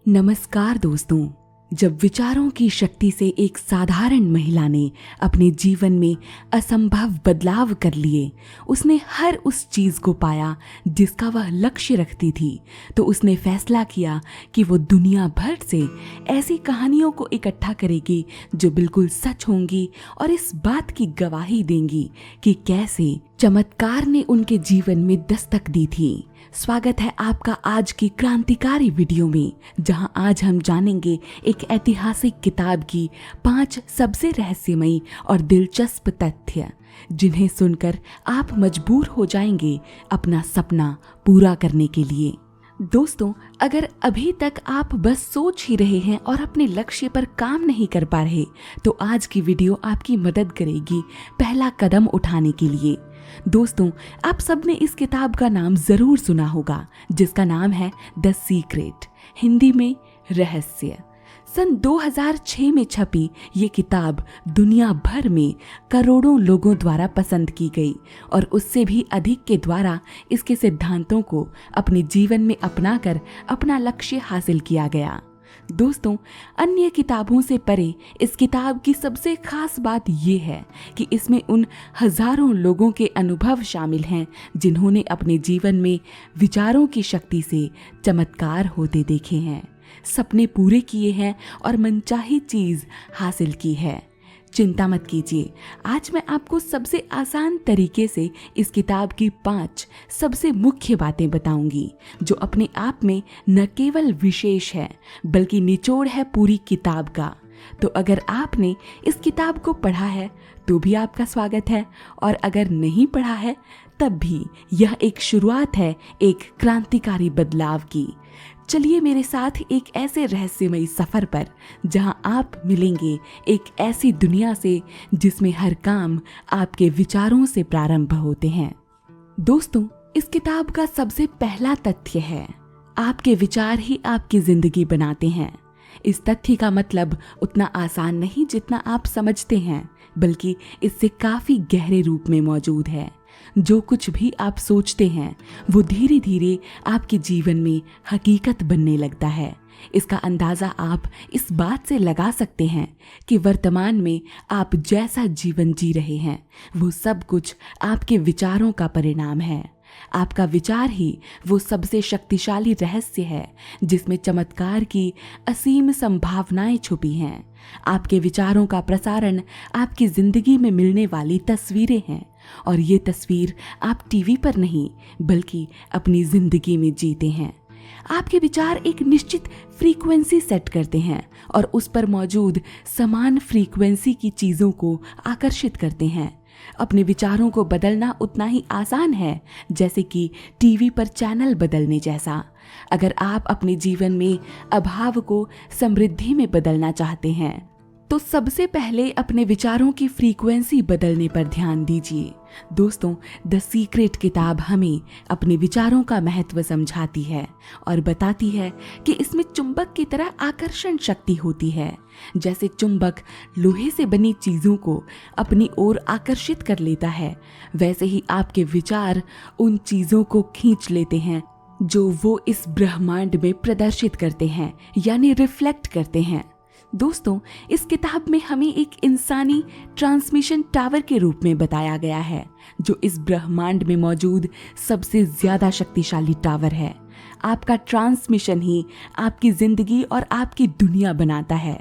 नमस्कार दोस्तों। जब विचारों की शक्ति से एक साधारण महिला ने अपने जीवन में असंभव बदलाव कर लिए, उसने हर उस चीज को पाया जिसका वह लक्ष्य रखती थी, तो उसने फैसला किया कि वो दुनिया भर से ऐसी कहानियों को इकट्ठा करेगी जो बिल्कुल सच होंगी और इस बात की गवाही देंगी कि कैसे चमत्कार ने उनके जीवन में दस्तक दी थी। स्वागत है आपका आज की क्रांतिकारी वीडियो में, जहां आज हम जानेंगे एक ऐतिहासिक किताब की 5 सबसे रहस्यमयी और दिलचस्प तथ्य, जिन्हें सुनकर आप मजबूर हो जाएंगे अपना सपना पूरा करने के लिए। दोस्तों, अगर अभी तक आप बस सोच ही रहे हैं और अपने लक्ष्य पर काम नहीं कर पा रहे, तो आज की वीडियो आपकी मदद करेगी पहला कदम उठाने के लिए। दोस्तों, आप सबने इस किताब का नाम जरूर सुना होगा, जिसका नाम है द सीक्रेट, हिंदी में रहस्य। सन 2006 में छपी ये किताब दुनिया भर में करोड़ों लोगों द्वारा पसंद की गई और उससे भी अधिक के द्वारा इसके सिद्धांतों को अपने जीवन में अपनाकर अपना लक्ष्य हासिल किया गया। दोस्तों, अन्य किताबों से परे इस किताब की सबसे खास बात ये है कि इसमें उन हजारों लोगों के अनुभव शामिल हैं जिन्होंने अपने जीवन में विचारों की शक्ति से चमत्कार होते देखे हैं, सपने पूरे किए हैं और मनचाही चीज हासिल की है। चिंता मत कीजिए, आज मैं आपको सबसे आसान तरीके से इस किताब की 5 सबसे मुख्य बातें बताऊंगी, जो अपने आप में न केवल विशेष है बल्कि निचोड़ है पूरी किताब का। तो अगर आपने इस किताब को पढ़ा है तो भी आपका स्वागत है, और अगर नहीं पढ़ा है तब भी यह एक शुरुआत है एक क्रांतिकारी बदलाव की। चलिए मेरे साथ एक ऐसे रहस्यमयी सफर पर, जहां आप मिलेंगे एक ऐसी दुनिया से जिसमें हर काम आपके विचारों से प्रारंभ होते हैं। दोस्तों, इस किताब का सबसे पहला तथ्य है, आपके विचार ही आपकी जिंदगी बनाते हैं। इस तथ्य का मतलब उतना आसान नहीं जितना आप समझते हैं, बल्कि इससे काफी गहरे रूप में मौजूद है। जो कुछ भी आप सोचते हैं वो धीरे धीरे आपके जीवन में हकीकत बनने लगता है। इसका अंदाजा आप इस बात से लगा सकते हैं कि वर्तमान में आप जैसा जीवन जी रहे हैं वो सब कुछ आपके विचारों का परिणाम है। आपका विचार ही वो सबसे शक्तिशाली रहस्य है जिसमें चमत्कार की असीम संभावनाएं छुपी हैं। आपके विचारों का प्रसारण आपकी जिंदगी में मिलने वाली तस्वीरें हैं, और ये तस्वीर आप टीवी पर नहीं बल्कि अपनी जिंदगी में जीते हैं। आपके विचार एक निश्चित फ्रीक्वेंसी सेट करते हैं और उस पर मौजूद समान फ्रीक्वेंसी की चीजों को आकर्षित करते हैं। अपने विचारों को बदलना उतना ही आसान है जैसे कि टीवी पर चैनल बदलने जैसा। अगर आप अपने जीवन में अभाव को समृद्धि में बदलना चाहते हैं तो सबसे पहले अपने विचारों की फ्रीक्वेंसी बदलने पर ध्यान दीजिए। दोस्तों, द सीक्रेट किताब हमें अपने विचारों का महत्व समझाती है और बताती है कि इसमें चुंबक की तरह आकर्षण शक्ति होती है। जैसे चुंबक लोहे से बनी चीजों को अपनी ओर आकर्षित कर लेता है, वैसे ही आपके विचार उन चीजों को खींच लेते हैं जो वो इस ब्रह्मांड में प्रदर्शित करते हैं, यानी रिफ्लेक्ट करते हैं। दोस्तों, इस किताब में हमें एक इंसानी ट्रांसमिशन टावर के रूप में बताया गया है, जो इस ब्रह्मांड में मौजूद सबसे ज्यादा शक्तिशाली टावर है। आपका ट्रांसमिशन ही आपकी जिंदगी और आपकी दुनिया बनाता है।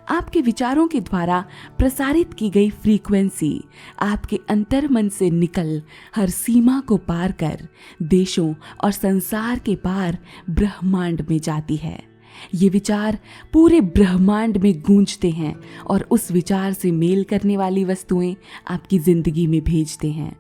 आपके विचारों के द्वारा प्रसारित की गई फ्रीक्वेंसी आपके अंतर्मन से निकल हर सीमा को पार कर देशों और संसार के पार ब्रह्मांड में जाती है। ये विचार पूरे ब्रह्मांड में गूंजते हैं और उस विचार से मेल करने वाली वस्तुएं आपकी जिंदगी में भेजते हैं।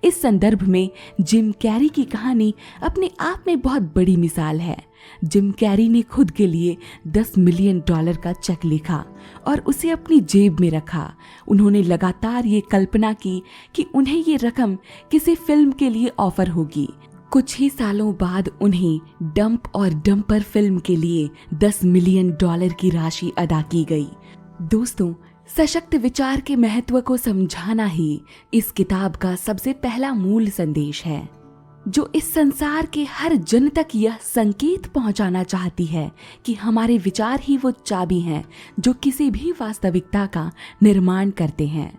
इस संदर्भ में जिम कैरी की कहानी अपने आप में बहुत बड़ी मिसाल है। जिम कैरी ने खुद के लिए $10 मिलियन का चेक लिखा और उसे अपनी जेब में रखा। उन्होंने लगातार ये कल्पना की कि उन्हें ये रकम किसी फिल्म के लिए ऑफर होगी। कुछ ही सालों बाद उन्हें डंप और डंपर फिल्म के लिए $10 मिलियन की राशि अदा की गई। दोस्तों, सशक्त विचार के महत्व को समझाना ही इस किताब का सबसे पहला मूल संदेश है। जो इस संसार के हर जन तक यह संकेत पहुंचाना चाहती है कि हमारे विचार ही वो चाबी हैं जो किसी भी वास्तविकता का निर्माण करते हैं।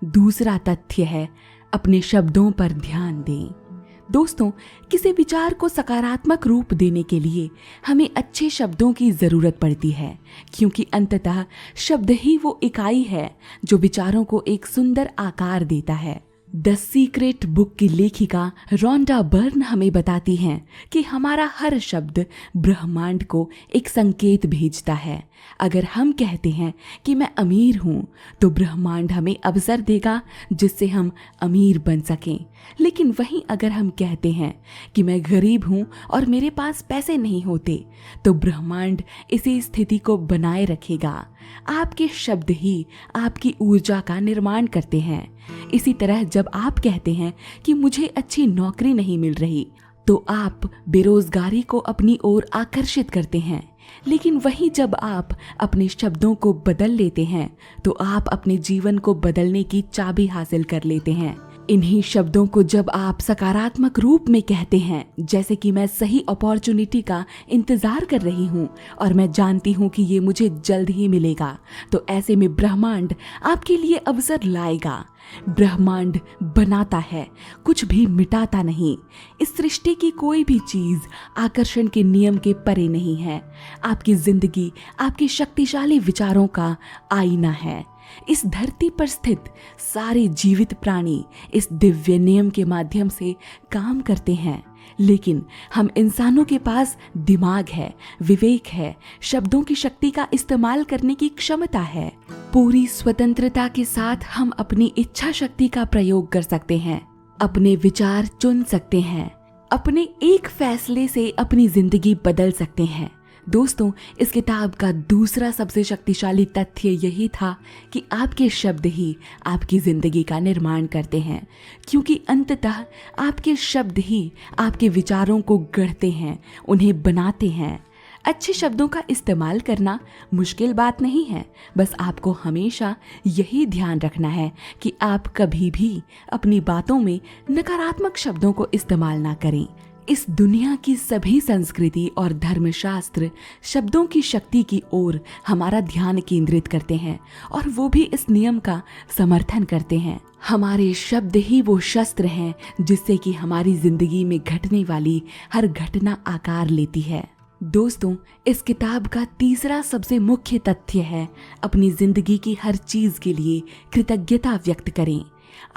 दूसरा तथ्य है, अपने शब्दों पर ध्यान दें। दोस्तों, किसी विचार को सकारात्मक रूप देने के लिए हमें अच्छे शब्दों की जरूरत पड़ती है, क्योंकि अंततः शब्द ही वो इकाई है जो विचारों को एक सुंदर आकार देता है। द सीक्रेट बुक की लेखिका रोंडा बर्न हमें बताती हैं कि हमारा हर शब्द ब्रह्मांड को एक संकेत भेजता है। अगर हम कहते हैं कि मैं अमीर हूँ, तो ब्रह्मांड हमें अवसर देगा जिससे हम अमीर बन सकें। लेकिन वहीं अगर हम कहते हैं कि मैं गरीब हूँ और मेरे पास पैसे नहीं होते, तो ब्रह्मांड इसी स्थिति को बनाए रखेगा। आपके शब्द ही आपकी ऊर्जा का निर्माण करते हैं। इसी तरह जब आप कहते हैं कि मुझे अच्छी नौकरी नहीं मिल रही, तो आप बेरोजगारी को अपनी ओर आकर्षित करते हैं। लेकिन वहीं जब आप अपने शब्दों को बदल लेते हैं, तो आप अपने जीवन को बदलने की चाबी हासिल कर लेते हैं। इन्हीं शब्दों को जब आप सकारात्मक रूप में कहते हैं, जैसे कि मैं सही अपॉर्चुनिटी का इंतजार कर रही हूँ और मैं जानती हूँ कि ये मुझे जल्द ही मिलेगा, तो ऐसे में ब्रह्मांड आपके लिए अवसर लाएगा। ब्रह्मांड बनाता है, कुछ भी मिटाता नहीं। इस सृष्टि की कोई भी चीज आकर्षण के नियम के परे नहीं है। आपकी जिंदगी आपके शक्तिशाली विचारों का आईना है। इस धरती पर स्थित सारे जीवित प्राणी इस दिव्य नियम के माध्यम से काम करते हैं, लेकिन हम इंसानों के पास दिमाग है, विवेक है, शब्दों की शक्ति का इस्तेमाल करने की क्षमता है। पूरी स्वतंत्रता के साथ हम अपनी इच्छा शक्ति का प्रयोग कर सकते हैं, अपने विचार चुन सकते हैं, अपने एक फैसले से अपनी जिंदगी बदल सकते हैं। दोस्तों, इस किताब का दूसरा सबसे शक्तिशाली तथ्य यही था कि आपके शब्द ही आपकी जिंदगी का निर्माण करते हैं, क्योंकि अंततः आपके शब्द ही आपके विचारों को गढ़ते हैं, उन्हें बनाते हैं। अच्छे शब्दों का इस्तेमाल करना मुश्किल बात नहीं है, बस आपको हमेशा यही ध्यान रखना है कि आप कभी भी अपनी बातों में नकारात्मक शब्दों को इस्तेमाल ना करें। इस दुनिया की सभी संस्कृति और धर्मशास्त्र शब्दों की शक्ति की ओर हमारा ध्यान केंद्रित करते हैं, और वो भी इस नियम का समर्थन करते हैं। हमारे शब्द ही वो शस्त्र हैं जिससे कि हमारी जिंदगी में घटने वाली हर घटना आकार लेती है। दोस्तों, इस किताब का तीसरा सबसे मुख्य तथ्य है, अपनी जिंदगी की हर चीज के लिए कृतज्ञता व्यक्त करें।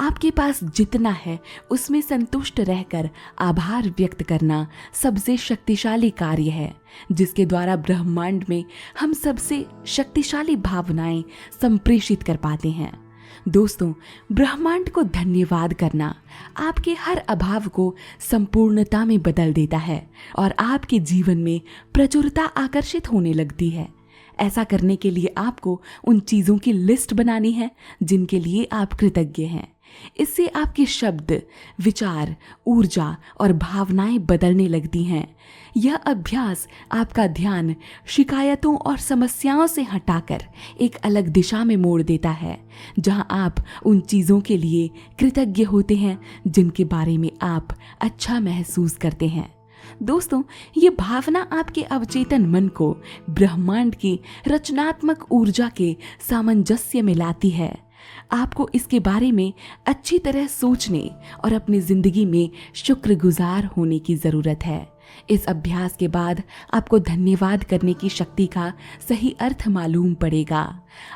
आपके पास जितना है उसमें संतुष्ट रहकर आभार व्यक्त करना सबसे शक्तिशाली कार्य है, जिसके द्वारा ब्रह्मांड में हम सबसे शक्तिशाली भावनाएं संप्रेषित कर पाते हैं। दोस्तों, ब्रह्मांड को धन्यवाद करना आपके हर अभाव को संपूर्णता में बदल देता है और आपके जीवन में प्रचुरता आकर्षित होने लगती है। ऐसा करने के लिए आपको उन चीजों की लिस्ट बनानी है जिनके लिए आप कृतज्ञ हैं। इससे आपके शब्द, विचार, ऊर्जा और भावनाएं बदलने लगती हैं। यह अभ्यास आपका ध्यान शिकायतों और समस्याओं से हटाकर एक अलग दिशा में मोड़ देता है, जहां आप उन चीजों के लिए कृतज्ञ होते हैं जिनके बारे में आप अच्छा महसूस करते हैं। दोस्तों, ये भावना आपके अवचेतन मन को ब्रह्मांड की रचनात्मक ऊर्जा के सामंजस्य में लाती है। आपको इसके बारे में अच्छी तरह सोचने और अपनी जिंदगी में शुक्रगुजार होने की जरूरत है। इस अभ्यास के बाद आपको धन्यवाद करने की शक्ति का सही अर्थ मालूम पड़ेगा।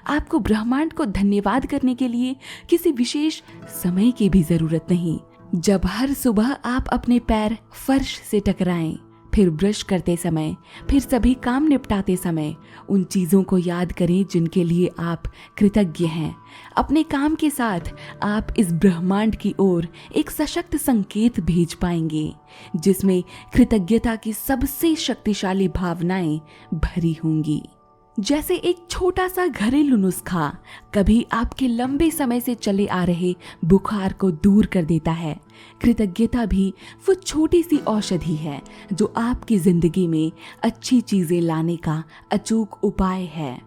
आपको ब्रह्मांड को धन्यवाद करने के लिए किसी विशेष समय की भी जरूरत नहीं। जब हर सुबह आप अपने पैर फर्श से टकराएं, फिर ब्रश करते समय, फिर सभी काम निपटाते समय उन चीज़ों को याद करें जिनके लिए आप कृतज्ञ हैं। अपने काम के साथ आप इस ब्रह्मांड की ओर एक सशक्त संकेत भेज पाएंगे, जिसमें कृतज्ञता की सबसे शक्तिशाली भावनाएं भरी होंगी। जैसे एक छोटा सा घरेलू नुस्खा कभी आपके लंबे समय से चले आ रहे बुखार को दूर कर देता है, कृतज्ञता भी वो छोटी सी औषधि है जो आपकी जिंदगी में अच्छी चीजें लाने का अचूक उपाय है।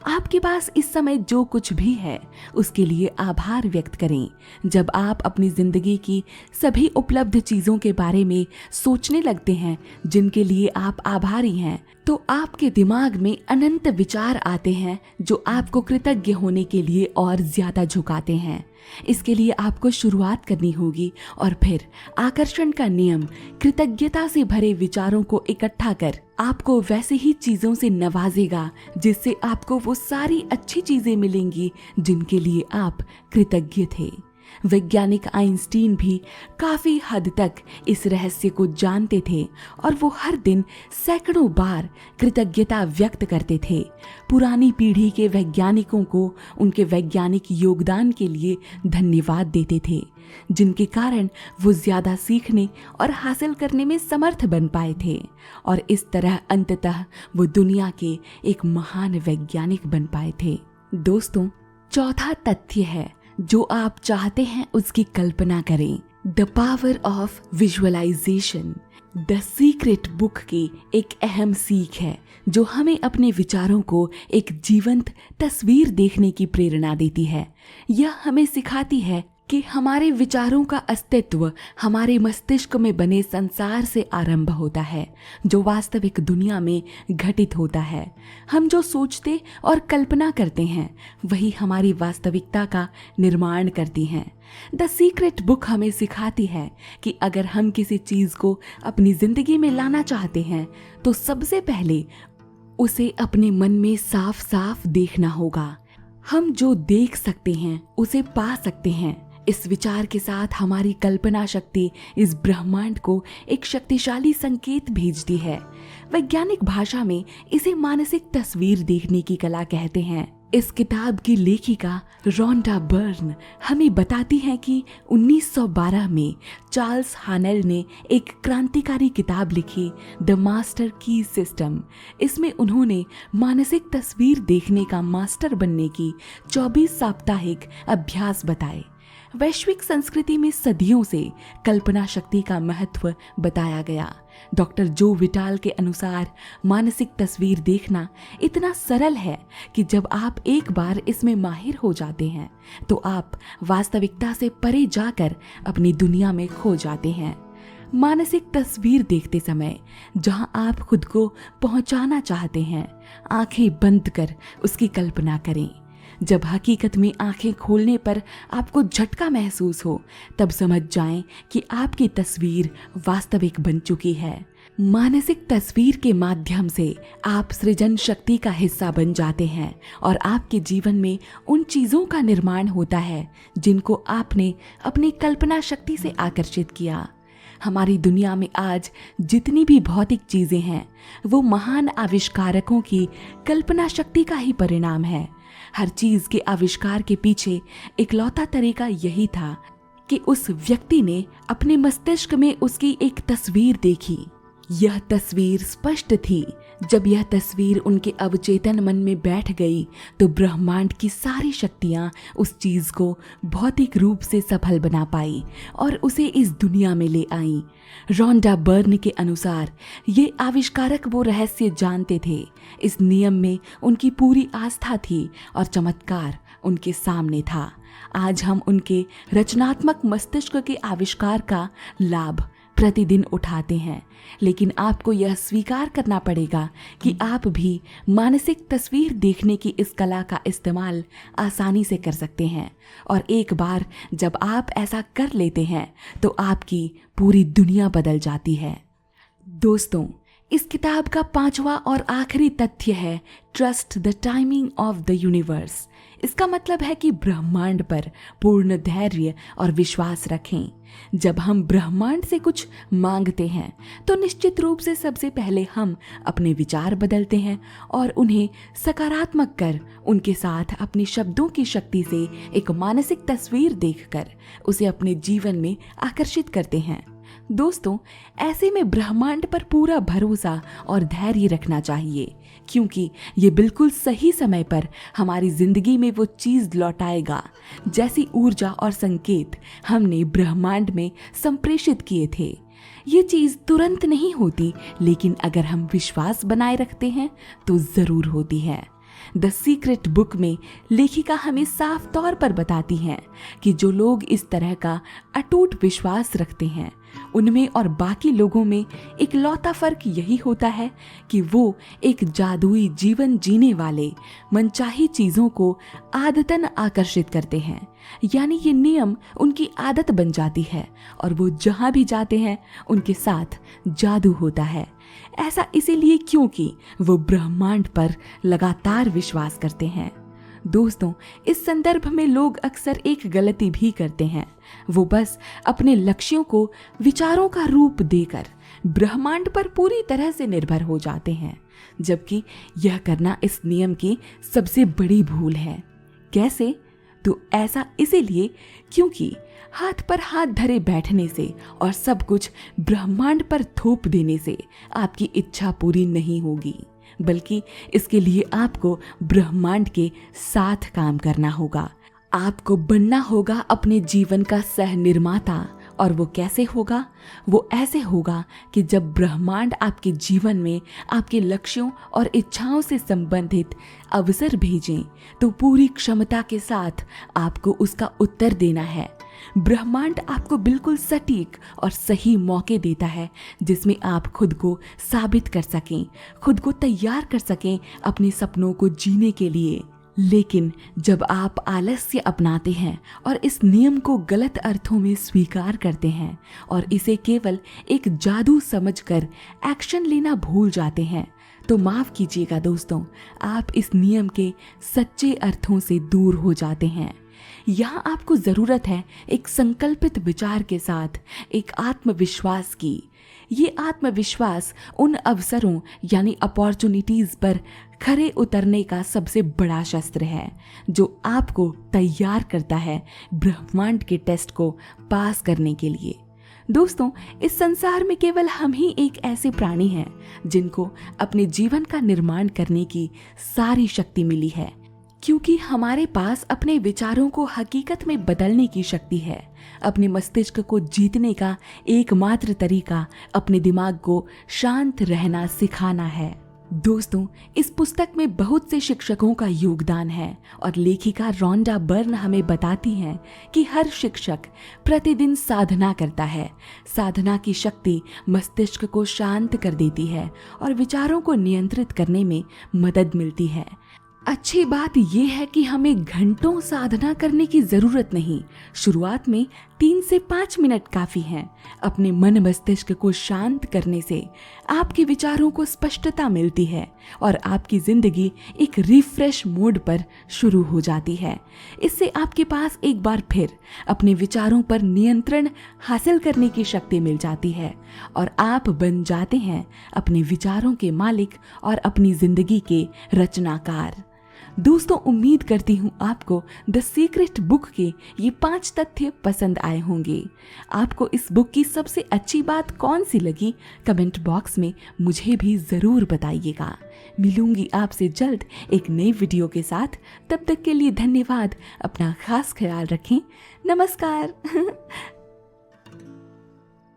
आपके पास इस समय जो कुछ भी है उसके लिए आभार व्यक्त करें। जब आप अपनी जिंदगी की सभी उपलब्ध चीजों के बारे में सोचने लगते हैं जिनके लिए आप आभारी हैं, तो आपके दिमाग में अनंत विचार आते हैं जो आपको कृतज्ञ होने के लिए और ज्यादा झुकाते हैं। इसके लिए आपको शुरुआत करनी होगी और फिर आकर्षण का नियम कृतज्ञता से भरे विचारों को इकट्ठा कर आपको वैसे ही चीजों से नवाजेगा जिससे आपको वो सारी अच्छी चीजें मिलेंगी जिनके लिए आप कृतज्ञ थे। वैज्ञानिक आइंस्टीन भी काफी हद तक इस रहस्य को जानते थे और वो हर दिन सैकड़ों बार कृतज्ञता व्यक्त करते थे। पुरानी पीढ़ी के वैज्ञानिकों को उनके वैज्ञानिक योगदान के लिए धन्यवाद देते थे, जिनके कारण वो ज्यादा सीखने और हासिल करने में समर्थ बन पाए थे और इस तरह अंततः वो दुनिया के एक महान वैज्ञानिक बन पाए थे। दोस्तों, चौथा तथ्य है जो आप चाहते हैं उसकी कल्पना करें। The power of visualisation the secret book की एक अहम सीख है जो हमें अपने विचारों को एक जीवंत तस्वीर देखने की प्रेरणा देती है। यह हमें सिखाती है कि हमारे विचारों का अस्तित्व हमारे मस्तिष्क में बने संसार से आरंभ होता है जो वास्तविक दुनिया में घटित होता है। हम जो सोचते और कल्पना करते हैं वही हमारी वास्तविकता का निर्माण करती हैं। द सीक्रेट बुक हमें सिखाती है कि अगर हम किसी चीज को अपनी जिंदगी में लाना चाहते हैं तो सबसे पहले उसे अपने मन में साफ साफ देखना होगा। हम जो देख सकते हैं उसे पा सकते हैं। इस विचार के साथ हमारी कल्पना शक्ति इस ब्रह्मांड को एक शक्तिशाली संकेत भेजती है। वैज्ञानिक भाषा में इसे मानसिक तस्वीर देखने की कला कहते हैं। इस किताब की लेखिका रोंडा बर्न हमें बताती हैं कि 1912 में चार्ल्स हानेल ने एक क्रांतिकारी किताब लिखी, द मास्टर की सिस्टम। इसमें उन्होंने मानसिक तस्वीर देखने का मास्टर बनने की 24 साप्ताहिक अभ्यास बताए। वैश्विक संस्कृति में सदियों से कल्पना शक्ति का महत्व बताया गया। डॉक्टर जो विटाल के अनुसार मानसिक तस्वीर देखना इतना सरल है कि जब आप एक बार इसमें माहिर हो जाते हैं तो आप वास्तविकता से परे जाकर अपनी दुनिया में खो जाते हैं। मानसिक तस्वीर देखते समय जहां आप खुद को पहुंचाना चाहते हैं, आंखें बंद कर उसकी कल्पना करें। जब हकीकत में आंखें खोलने पर आपको झटका महसूस हो तब समझ जाएं कि आपकी तस्वीर वास्तविक बन चुकी है। मानसिक तस्वीर के माध्यम से आप सृजन शक्ति का हिस्सा बन जाते हैं और आपके जीवन में उन चीजों का निर्माण होता है जिनको आपने अपनी कल्पना शक्ति से आकर्षित किया। हमारी दुनिया में आज जितनी भी भौतिक चीजें हैं वो महान आविष्कारकों की कल्पना शक्ति का ही परिणाम है। हर चीज के आविष्कार के पीछे इकलौता तरीका यही था कि उस व्यक्ति ने अपने मस्तिष्क में उसकी एक तस्वीर देखी। यह तस्वीर स्पष्ट थी। जब यह तस्वीर उनके अवचेतन मन में बैठ गई तो ब्रह्मांड की सारी शक्तियां उस चीज को भौतिक रूप से सफल बना पाई और उसे इस दुनिया में ले आई। रोंडा बर्न के अनुसार ये आविष्कारक वो रहस्य जानते थे। इस नियम में उनकी पूरी आस्था थी और चमत्कार उनके सामने था। आज हम उनके रचनात्मक मस्तिष्क के आविष्कार का लाभ प्रतिदिन उठाते हैं, लेकिन आपको यह स्वीकार करना पड़ेगा कि आप भी मानसिक तस्वीर देखने की इस कला का इस्तेमाल आसानी से कर सकते हैं और एक बार जब आप ऐसा कर लेते हैं तो आपकी पूरी दुनिया बदल जाती है। दोस्तों, इस किताब का 5वां और आखिरी तथ्य है trust the timing of the universe. इसका मतलब है कि ब्रह्मांड पर पूर्ण धैर्य और विश्वास रखें। जब हम ब्रह्मांड से कुछ मांगते हैं तो निश्चित रूप से सबसे पहले हम अपने विचार बदलते हैं और उन्हें सकारात्मक कर उनके साथ अपने शब्दों की शक्ति से एक मानसिक तस्वीर देखकर उसे अपने जीवन में आकर्षित करते हैं। दोस्तों, ऐसे में ब्रह्मांड पर पूरा भरोसा और धैर्य रखना चाहिए क्योंकि ये बिल्कुल सही समय पर हमारी जिंदगी में वो चीज लौटाएगा जैसी ऊर्जा और संकेत हमने ब्रह्मांड में संप्रेषित किए थे। ये चीज तुरंत नहीं होती, लेकिन अगर हम विश्वास बनाए रखते हैं तो जरूर होती है। द सीक्रेट बुक में लेखिका हमें साफ तौर पर बताती हैं कि जो लोग इस तरह का अटूट विश्वास रखते हैं उनमें और बाकी लोगों में इकलौता फर्क यही होता है कि वो एक जादुई जीवन जीने वाले मनचाही चीजों को आदतन आकर्षित करते हैं। यानी ये नियम उनकी आदत बन जाती है और वो जहां भी जाते हैं उनके साथ जादू होता है। ऐसा इसीलिए क्योंकि वो ब्रह्मांड पर लगातार विश्वास करते हैं। दोस्तों, इस संदर्भ में लोग अक्सर एक गलती भी करते हैं। वो बस अपने लक्ष्यों को विचारों का रूप देकर ब्रह्मांड पर पूरी तरह से निर्भर हो जाते हैं, जबकि यह करना इस नियम की सबसे बड़ी भूल है। कैसे? तो ऐसा इसीलिए क्योंकि हाथ पर हाथ धरे बैठने से और सब कुछ ब्रह्मांड पर थोप देने से आपकी इच्छा पूरी नहीं होगी, बल्कि इसके लिए आपको ब्रह्मांड के साथ काम करना होगा। आपको बनना होगा अपने जीवन का सह निर्माता। और वो कैसे होगा? वो ऐसे होगा कि जब ब्रह्मांड आपके जीवन में आपके लक्ष्यों और इच्छाओं से संबंधित अवसर भेजें तो पूरी क्षमता के साथ आपको उसका उत्तर देना है। ब्रह्मांड आपको बिल्कुल सटीक और सही मौके देता है जिसमें आप खुद को साबित कर सकें, खुद को तैयार कर सकें अपने सपनों को जीने के लिए। लेकिन जब आप आलस्य अपनाते हैं और इस नियम को गलत अर्थों में स्वीकार करते हैं और इसे केवल एक जादू समझकर एक्शन लेना भूल जाते हैं, तो माफ कीजिएगा दोस्तों, आप इस नियम के सच्चे अर्थों से दूर हो जाते हैं। यहाँ आपको जरूरत है एक संकल्पित विचार के साथ एक आत्मविश्वास की। ये आत्मविश्वास उन अवसरों यानी अपॉर्चुनिटीज पर खरे उतरने का सबसे बड़ा शस्त्र है जो आपको तैयार करता है ब्रह्मांड के टेस्ट को पास करने के लिए। दोस्तों, इस संसार में केवल हम ही एक ऐसे प्राणी हैं जिनको अपने जीवन का निर्माण करने की सारी शक्ति मिली है, क्योंकि हमारे पास अपने विचारों को हकीकत में बदलने की शक्ति है। अपने मस्तिष्क को जीतने का एकमात्र तरीका अपने दिमाग को शांत रहना सिखाना है। दोस्तों, इस पुस्तक में बहुत से शिक्षकों का योगदान है और लेखिका रोंडा बर्न हमें बताती हैं कि हर शिक्षक प्रतिदिन साधना करता है। साधना की शक्ति मस्तिष्क को शांत कर देती है और विचारों को नियंत्रित करने में मदद मिलती है। अच्छी बात यह है कि हमें घंटों साधना करने की जरूरत नहीं। शुरुआत में 3 से 5 मिनट काफी हैं। अपने मन मस्तिष्क को शांत करने से आपके विचारों को स्पष्टता मिलती है और आपकी जिंदगी एक रिफ्रेश मोड पर शुरू हो जाती है। इससे आपके पास एक बार फिर अपने विचारों पर नियंत्रण हासिल करने की शक्ति मिल जाती है और आप बन जाते हैं अपने विचारों के मालिक और अपनी जिंदगी के रचनाकार। दोस्तों, उम्मीद करती हूँ आपको द सीक्रेट बुक के ये 5 तथ्य पसंद आए होंगे। आपको इस बुक की सबसे अच्छी बात कौन सी लगी कमेंट बॉक्स में मुझे भी ज़रूर बताइएगा। मिलूंगी आपसे जल्द एक नई वीडियो के साथ। तब तक के लिए धन्यवाद। अपना खास ख्याल रखें। नमस्कार।